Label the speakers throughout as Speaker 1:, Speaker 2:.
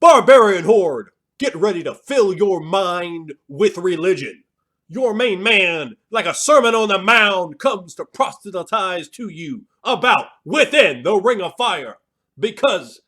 Speaker 1: Barbarian horde, get ready to fill your mind with religion. Your main man, like a sermon on the mound, comes to proselytize to you about within the ring of fire. Because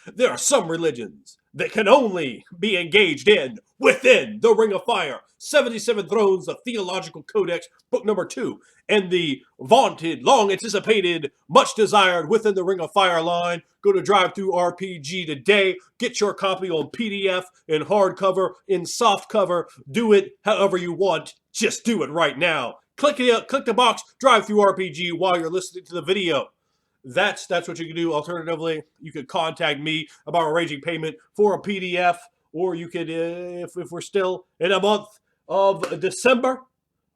Speaker 1: there are some religions that can only be engaged in within the ring of fire. 77 Thrones, the Theological Codex, book number 2, and the vaunted, long anticipated, much desired within the ring of fire line. Go to Drive-Thru RPG today. Get your copy on PDF, in hardcover, in softcover. Do it however you want. Just do it right now. Click the box, Drive-Thru RPG, while you're listening to the video. That's what you can do. Alternatively, you could contact me about arranging payment for a PDF, or you could, if we're still in a month of December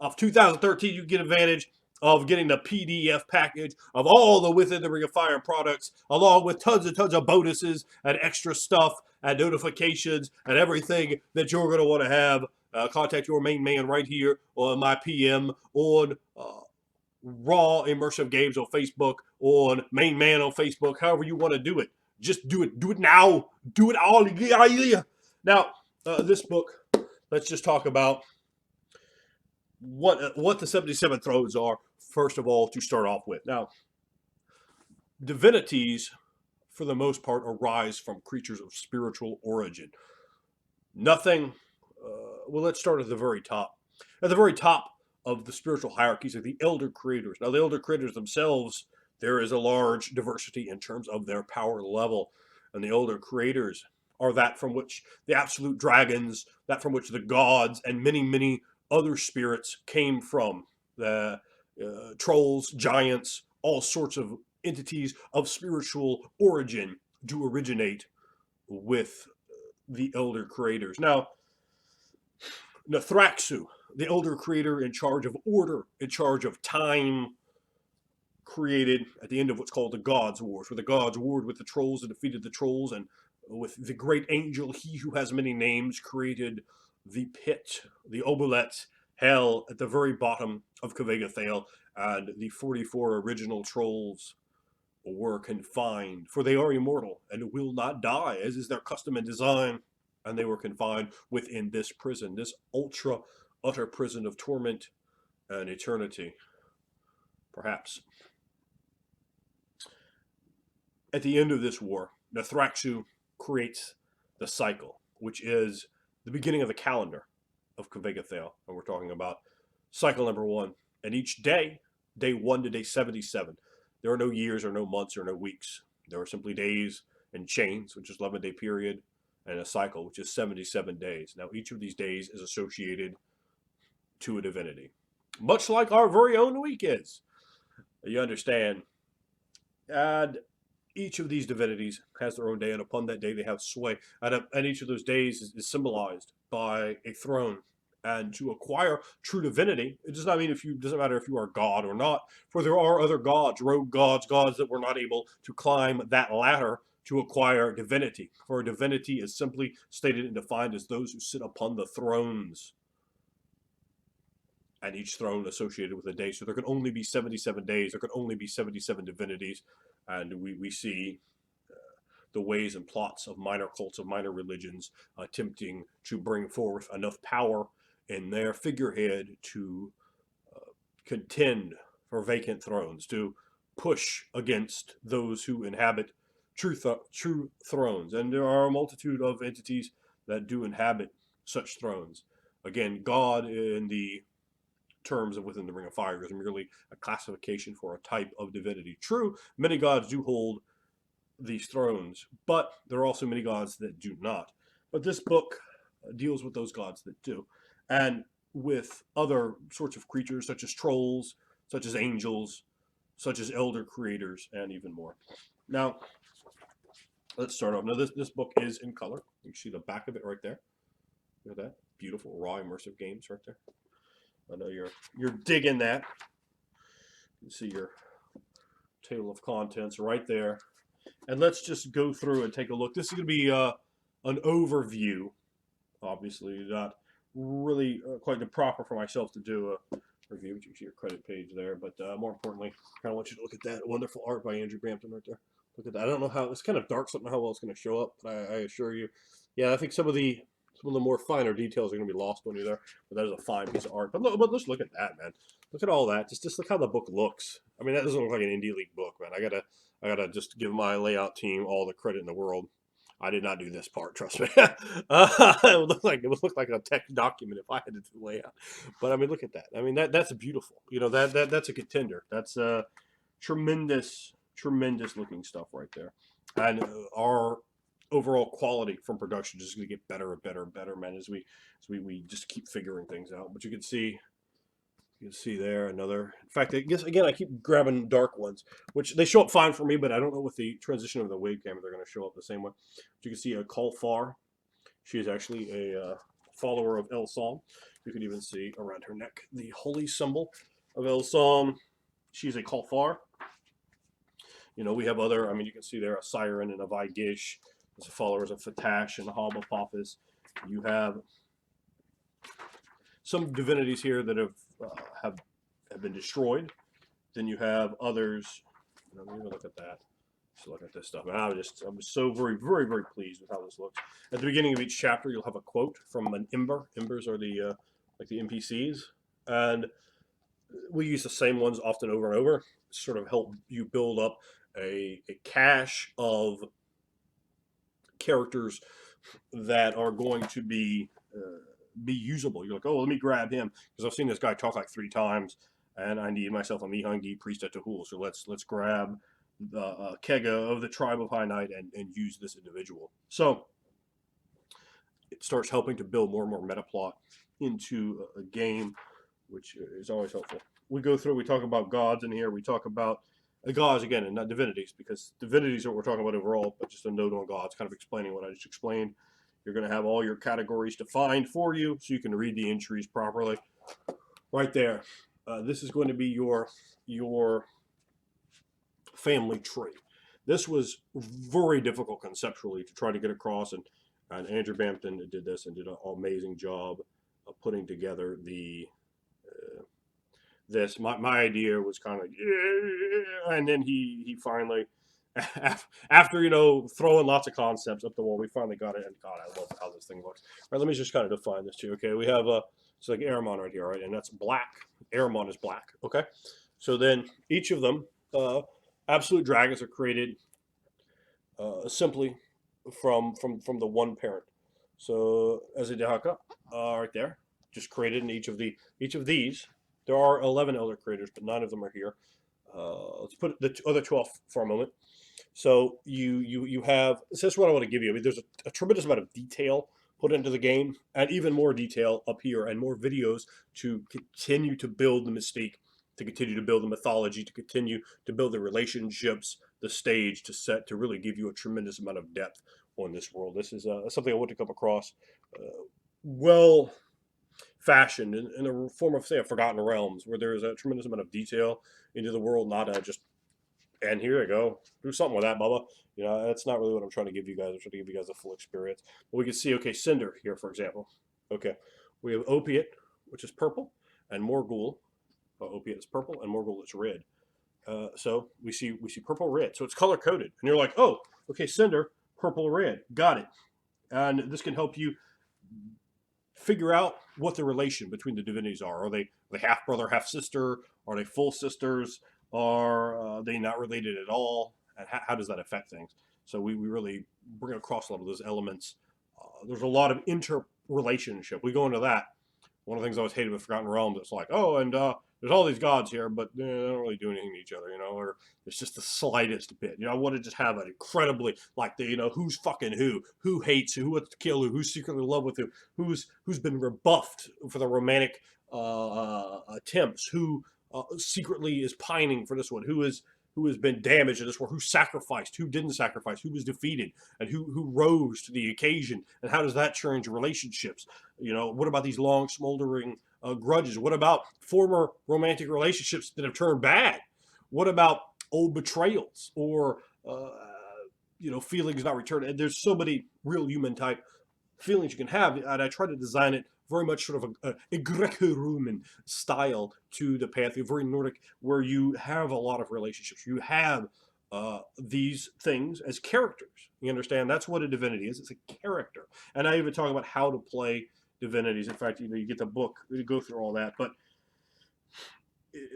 Speaker 1: of 2013, you get advantage of getting the PDF package of all the Within the Ring of Fire products, along with tons and tons of bonuses and extra stuff and notifications and everything that you're going to want to have. Contact your main man right here on my PM on Raw Immersive Games on Facebook, on Main Man on Facebook, however you want to do it. Just do it. Do it now. Do it all. Now, this book, let's just talk about what the 77 thrones are, first of all, to start off with. Now, divinities, for the most part, arise from creatures of spiritual origin. Nothing, well, let's start at the very top. At the very top of the spiritual hierarchies are the elder creators. Now, the elder creators themselves, there is a large diversity in terms of their power level. And the elder creators are that from which the absolute dragons, that from which the gods, and many, many other spirits came from. The trolls, giants, all sorts of entities of spiritual origin do originate with the elder creators. Now, Nathraxu, the elder creator in charge of order, in charge of time, created at the end of what's called the Gods' Wars, where the gods warred with the trolls and defeated the trolls, and with the great angel, he who has many names, created the pit, the Obolet, hell, at the very bottom of Kvegathale, and the 44 original trolls were confined, for they are immortal and will not die, as is their custom and design, and they were confined within this prison, this utter prison of torment and eternity, perhaps. At the end of this war, Nathraxu creates the cycle, which is the beginning of the calendar of Kvegathale, and we're talking about cycle number 1. And each day, day 1 to day 77, there are no years or no months or no weeks. There are simply days and chains, which is 11-day period, and a cycle, which is 77 days. Now, each of these days is associated to a divinity, much like our very own week is. You understand? And each of these divinities has their own day, and upon that day they have sway. And each of those days is symbolized by a throne. And to acquire true divinity, it does not mean doesn't matter if you are God or not, for there are other gods, rogue gods, gods that were not able to climb that ladder to acquire divinity. For divinity is simply stated and defined as those who sit upon the thrones, and each throne associated with a day. So there can only be 77 days. There can only be 77 divinities. And we see the ways and plots of minor cults, of minor religions, attempting to bring forth enough power in their figurehead to contend for vacant thrones, to push against those who inhabit true thrones. And there are a multitude of entities that do inhabit such thrones. Again, God in the terms of within the Ring of Fire is merely a classification for a type of divinity. True, many gods do hold these thrones, but there are also many gods that do not. But this book deals with those gods that do, and with other sorts of creatures such as trolls, such as angels, such as elder creators, and even more. Now, let's start off. Now, this book is in color. You can see the back of it right there. Look at that. Beautiful, raw, immersive games right there. I know you're digging that. You see your table of contents right there. And let's just go through and take a look. This is going to be an overview. Obviously, not really quite the proper for myself to do a review. You see your credit page there. But more importantly, I kind of want you to look at that wonderful art by Andrew Brampton right there. Look at that. I don't know how it's kind of dark. Something how well it's going to show up, but I assure you, yeah, I think some of the more finer details are going to be lost when you're there. But that is a fine piece of art. But just look at that, man. Look at all that. Just look how the book looks. I mean, that doesn't look like an indie league book, man. I gotta just give my layout team all the credit in the world. I did not do this part, trust me. It would look like a text document if I had to do the layout. But I mean, look at that. I mean, that's beautiful. That's a contender. That's tremendous, tremendous looking stuff right there. And our overall quality from production is just going to get better and better and better, man, as we just keep figuring things out. But you can see there another. In fact, I guess again I keep grabbing dark ones, which they show up fine for me, but I don't know with the transition of the wave camera they're going to show up the same way. But you can see a Kalfar. She is actually a follower of El Sam. You can even see around her neck the holy symbol of El Sam. She's a Kalfar. We have other. I mean, you can see there a Siren and a Vaigish. As followers of Fatash and Haba Paphos. You have some divinities here that have been destroyed. Then you have others. Let me look at that. Just look at this stuff. I'm so very, very, very pleased with how this looks. At the beginning of each chapter, you'll have a quote from an Ember. Embers are the like the NPCs, and we use the same ones often over and over. To sort of help you build up a cache of characters that are going to be usable. You're like, oh, let me grab him because I've seen this guy talk like 3 times, and I need myself a Mihangi priest at Tahul. So let's grab the Kega of the tribe of High Knight and use this individual. So it starts helping to build more and more meta plot into a game, which is always helpful. We go through. We talk about gods in here. We talk about gods again, and not divinities, because divinities are what we're talking about overall, but just a note on gods, kind of explaining what I just explained. You're going to have all your categories defined for you, so you can read the entries properly. Right there, this is going to be your family tree. This was very difficult conceptually to try to get across, and Andrew Bampton did this and did an amazing job of putting together the this. My idea was kind of, yeah, and then he finally, after throwing lots of concepts up the wall, we finally got it. And God, I love how this thing looks. All right, let me just kind of define this too. Okay, we have it's like Aramon right here, right, and that's black. Aramon is black. Okay, so then each of them, absolute dragons are created simply from the one parent. So as a Dehaka, right there, just created in each of these. There are 11 elder creators, but 9 of them are here. Let's put the other 12 for a moment. So you have, so that's what I want to give you. I mean, there's a tremendous amount of detail put into the game, and even more detail up here, and more videos to continue to build the mystique, to continue to build the mythology, to continue to build the relationships, the stage to really give you a tremendous amount of depth on this world. This is something I want to come across well fashioned in a form of, say, a Forgotten Realms, where there is a tremendous amount of detail into the world, not just, and here you go, do something with that, Bubba. That's not really what I'm trying to give you guys. I'm trying to give you guys a full experience. But we can see, okay, Cinder here, for example. Okay, we have Opiate, which is purple, and Morgul. Opiate is purple, and Morgul is red. So we see purple, red. So it's color coded, and you're like, oh, okay, Cinder, purple, red, got it. And this can help you figure out what the relation between the divinities are. Are they half brother, half sister? Are they full sisters? Are they not related at all? And how does that affect things? So we really bring across a lot of those elements. There's a lot of interrelationship. We go into that. One of the things I always hated with Forgotten Realms, it's like, oh, and there's all these gods here, but they don't really do anything to each other, or it's just the slightest bit. I want to just have an incredibly, like, who's fucking who hates who wants to kill who's secretly in love with who's been rebuffed for the romantic attempts, who secretly is pining for this one, who has been damaged in this war, who sacrificed, who didn't sacrifice, who was defeated, and who rose to the occasion, and how does that change relationships? What about these long smoldering grudges? What about former romantic relationships that have turned bad? What about old betrayals or feelings not returned? And there's so many real human type feelings you can have, and I try to design it very much sort of a Greco-Roman style to the Pantheon, very Nordic, where you have a lot of relationships. You have these things as characters. You understand? That's what a divinity is. It's a character. And I even talk about how to play divinities. In fact, you get the book to go through all that. But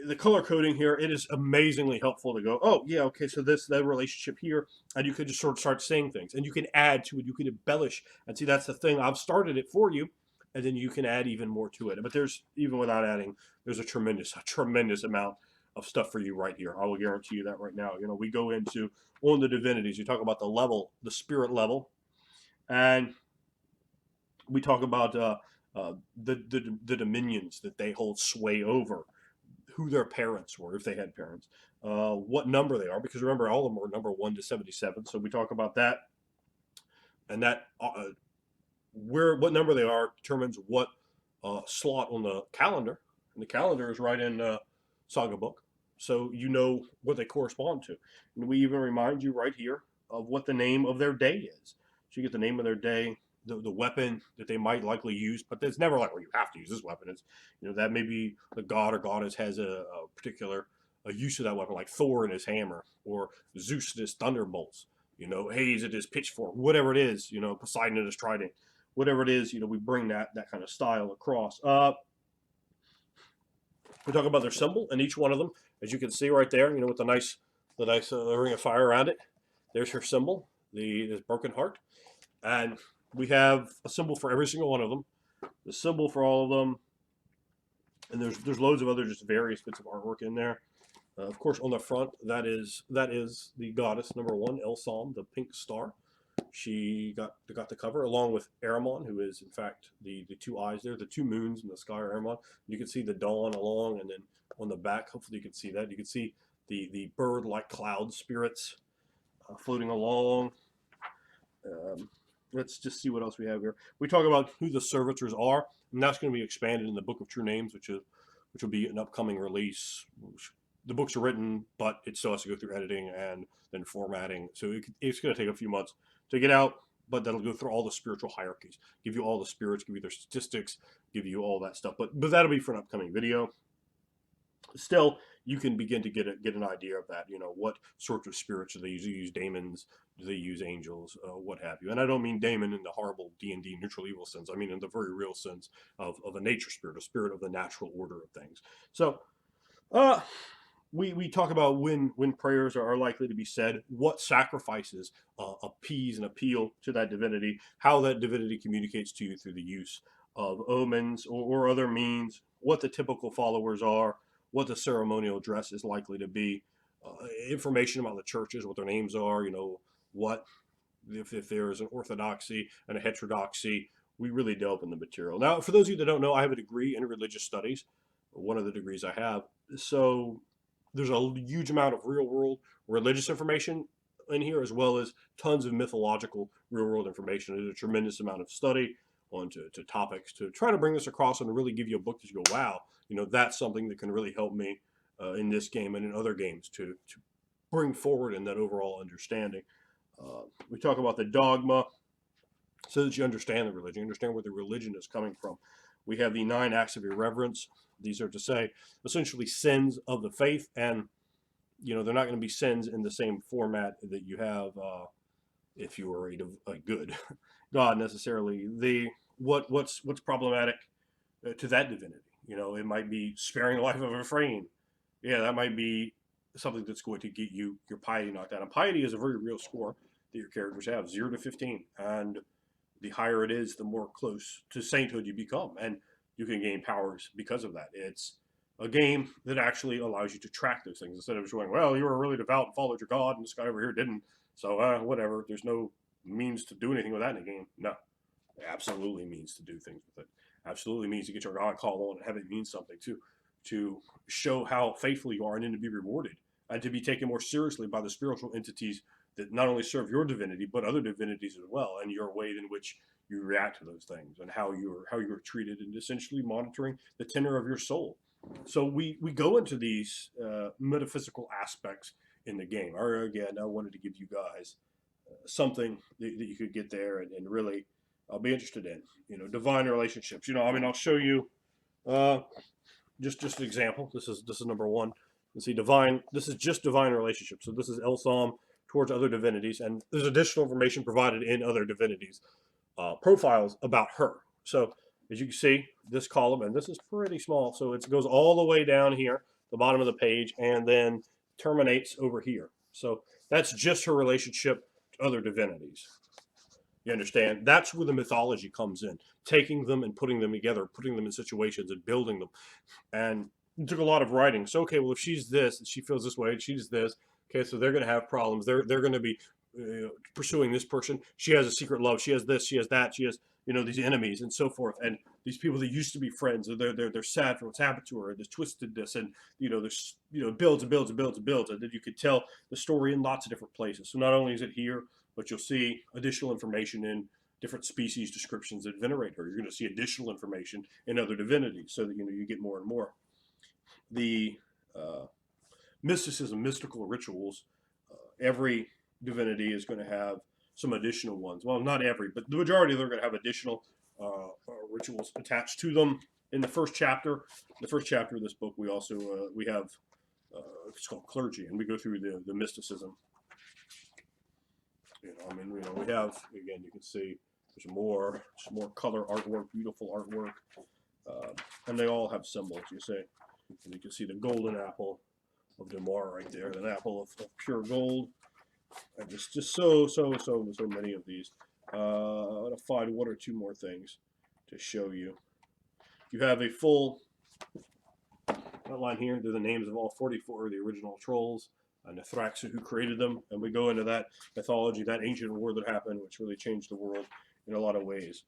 Speaker 1: the color coding here, it is amazingly helpful to go, oh yeah, okay, so this that relationship here, and you could just sort of start saying things, and you can add to it, you can embellish, and see that's the thing. I've started it for you, and then you can add even more to it. But there's even without adding, there's a tremendous amount of stuff for you right here. I will guarantee you that right now. We go into on the divinities. You talk about the level, the spirit level, and we talk about the dominions that they hold sway over, who their parents were, if they had parents, what number they are, because remember, all of them are number 1 to 77. So we talk about that, and that what number they are determines what slot on the calendar, and the calendar is right in Saga book, so you know what they correspond to. And we even remind you right here of what the name of their day is. So you get the name of their day, the weapon that they might likely use, but it's never like, well, you have to use this weapon. It's, that maybe the god or goddess has a particular use of that weapon, like Thor and his hammer, or Zeus and his thunderbolts, Hades at his pitchfork, whatever it is, Poseidon at his trident, whatever it is, we bring that kind of style across. We talk about their symbol, and each one of them, as you can see right there, with the nice ring of fire around it. There's her symbol, this broken heart, and we have a symbol for every single one of them, the symbol for all of them, and there's loads of other just various bits of artwork in there. Of course, on the front, that is the goddess number 1, Elsom, the pink star. She got the cover along with Aramon, who is in fact the two eyes there, the two moons in the sky are Aramon. You can see the dawn along, and then on the back, hopefully you can see that. You can see the bird-like cloud spirits floating along. Let's just see what else we have here. We talk about who the servitors are, and that's going to be expanded in the Book of True Names, which will be an upcoming release. The books are written, but it still has to go through editing and then formatting. So it's going to take a few months to get out, but that'll go through all the spiritual hierarchies, give you all the spirits, give you their statistics, give you all that stuff. But that'll be for an upcoming video. Still, you can begin to get an idea of that. What sorts of spirits do they use? Do they use daemons? Do they use angels? What have you? And I don't mean daemon in the horrible D&D neutral evil sense. I mean in the very real sense of a nature spirit, a spirit of the natural order of things. So, we talk about when prayers are likely to be said, what sacrifices appease and appeal to that divinity, how that divinity communicates to you through the use of omens or other means, what the typical followers are, what the ceremonial dress is likely to be, information about the churches, what their names are, what if there is an orthodoxy and a heterodoxy. We really delve in the material. Now, for those of you that don't know, I have a degree in religious studies, one of the degrees I have. So there's a huge amount of real world religious information in here, as well as tons of mythological real world information. There's a tremendous amount of study onto topics to try to bring this across and really give you a book that you go, wow, that's something that can really help me in this game and in other games to bring forward in that overall understanding. We talk about the dogma so that you understand the religion, understand where the religion is coming from. We have the 9 acts of irreverence. These are to say, essentially, sins of the faith, and they're not going to be sins in the same format that you have if you are a good God necessarily. What's problematic to that divinity? It might be sparing the life of a refrain. Yeah, that might be something that's going to get you your piety knocked out. And piety is a very real score that your characters have, 0 to 15, and the higher it is, the more close to sainthood you become, and you can gain powers because of that. It's a game that actually allows you to track those things instead of just going, well, you were really devout and followed your God, and this guy over here didn't, so whatever. There's no means to do anything with that in the game. No, it absolutely means to do things with it. Absolutely means to get your God call on and have it mean something to show how faithful you are, and then to be rewarded and to be taken more seriously by the spiritual entities that not only serve your divinity but other divinities as well, and your way in which you react to those things and how you're treated, and essentially monitoring the tenor of your soul. So we go into these metaphysical aspects in the game. Or again, I wanted to give you guys something that you could get there and really be interested in. Divine relationships. I'll show you just an example. This is number 1. Let's see, divine. This is just divine relationship. So this is El Psalm towards other divinities, and there's additional information provided in other divinities profiles about her. So as you can see, this column, and this is pretty small, so it goes all the way down here, the bottom of the page, and then terminates over here. So that's just her relationship to other divinities. You understand? That's where the mythology comes in, taking them and putting them together, putting them in situations and building them. And it took a lot of writing. So, okay, well, if she's this, she feels this way, she's this, okay, so they're going to have problems. They're going to be pursuing this person. She has a secret love. She has this, she has that, she has, these enemies and so forth. And these people that used to be friends, they're sad for what's happened to her, this twistedness, and there's builds and builds and builds and builds, and then you could tell the story in lots of different places. So not only is it here, but you'll see additional information in different species descriptions that venerate her. You're going to see additional information in other divinities, so that you get more and more. The mysticism, mystical rituals, every divinity is going to have some additional ones. Well, not every, but the majority of them are going to have additional rituals attached to them. In the first chapter of this book, we also we have it's called clergy, and we go through the mysticism. We have, again, you can see there's more color artwork, beautiful artwork, and they all have symbols. You see, and you can see the golden apple of Demar right there, an apple of pure gold, and just so many of these. I'm gonna find one or two more things to show you. You have a full outline here. They're the names of all 44 of the original trolls and the Thraxa who created them, and we go into that mythology, that ancient war that happened, which really changed the world in a lot of ways.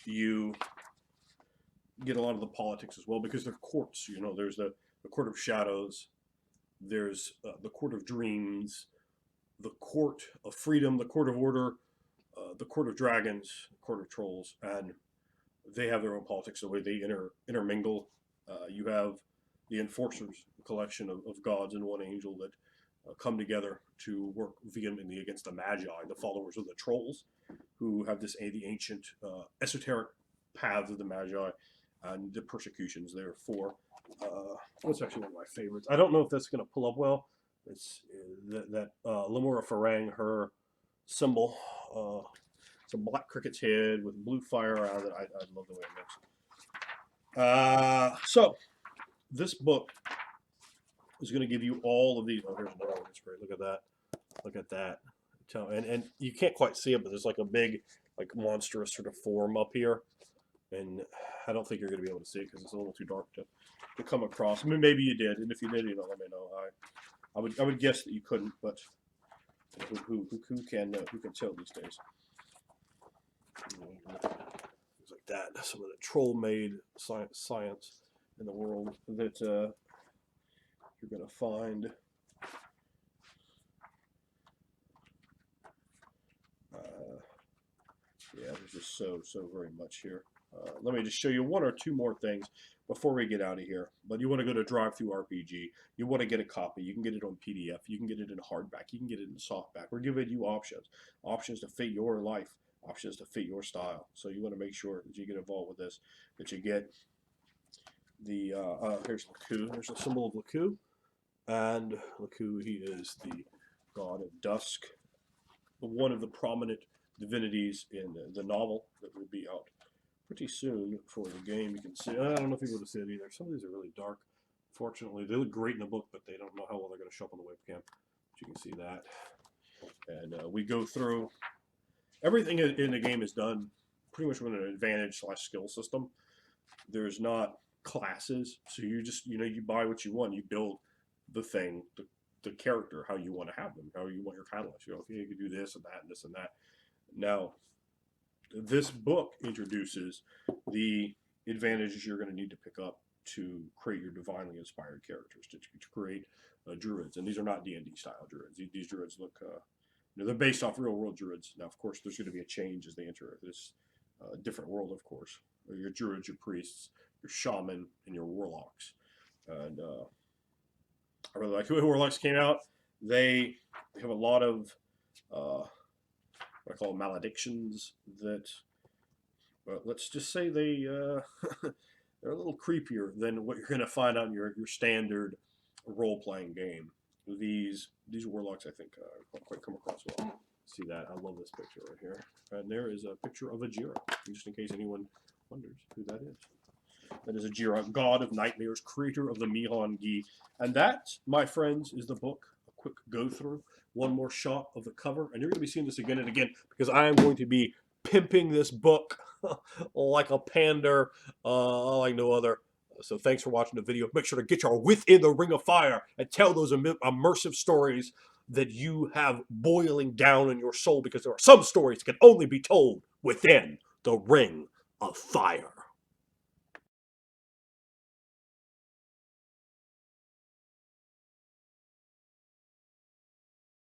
Speaker 1: You get a lot of the politics as well, because they're courts. There's the court of shadows, there's the court of dreams, the court of freedom, the court of order, the court of dragons, the court of trolls, and they have their own politics, the way they intermingle. You have the enforcers, a collection of gods and one angel that come together to work vehemently against the magi, the followers of the trolls, who have the ancient esoteric paths of the magi and the persecutions therefore. What's actually one of my favorites? I don't know if that's going to pull up well. It's that Lemura Farang, her symbol. It's a black cricket's head with blue fire around it. I love the way it looks. So this book is going to give you all of these. Oh, here's another one. It's great. Look at that. Look at that. And you can't quite see it, but there's like a big, like monstrous sort of form up here. And I don't think you're going to be able to see it because it's a little too dark to come across. I mean, maybe you did, and if you did, let me know. I would guess that you couldn't, but who can tell these days? Things like that. Some of the troll-made science in the world that you're going to find. Yeah, there's just so very much here. Let me just show you one or two more things before we get out of here. But you want to go to Drive-Thru-RPG. You want to get a copy. You can get it on PDF. You can get it in hardback. You can get it in softback. We're giving you options to fit your life, options to fit your style. So you want to make sure that you get involved with this, that you get the, here's Laku. There's a symbol of Laku. And Laku, he is the god of dusk, one of the prominent divinities in the novel that will be out pretty soon for the game. You can see, I don't know if you're able to see it either. Some of these are really dark. Fortunately, they look great in the book, but they don't know how well they're going to show up on the webcam. But you can see that. And we go through everything in the game is done pretty much with an advantage/skill system. There's not classes, so you just you buy what you want. You build the thing, the character, how you want to have them, how you want your catalyst. Okay, you can do this and that and this and that. Now, this book introduces the advantages you're going to need to pick up to create your divinely inspired characters, to create druids. And these are not D&D style druids. These druids look, they're based off real world druids. Now, of course, there's going to be a change as they enter this different world, of course. Your druids, your priests, your shaman, and your warlocks. And I really like who warlocks came out. They have a lot of what I call maledictions that, let's just say they They're a little creepier than what you're going to find on your standard role-playing game. These warlocks, I think, don't quite come across well. See that? I love this picture right here. And there is a picture of a Jira, just in case anyone wonders who that is. That is a Jira, god of nightmares, creator of the Mihon-Gi. And that, my friends, is the book. A quick go-through. One more shot of the cover. And you're going to be seeing this again and again because I am going to be pimping this book like a pander, like no other. So thanks for watching the video. Make sure to get your within the ring of fire and tell those immersive stories that you have boiling down in your soul, because there are some stories that can only be told within the ring of fire.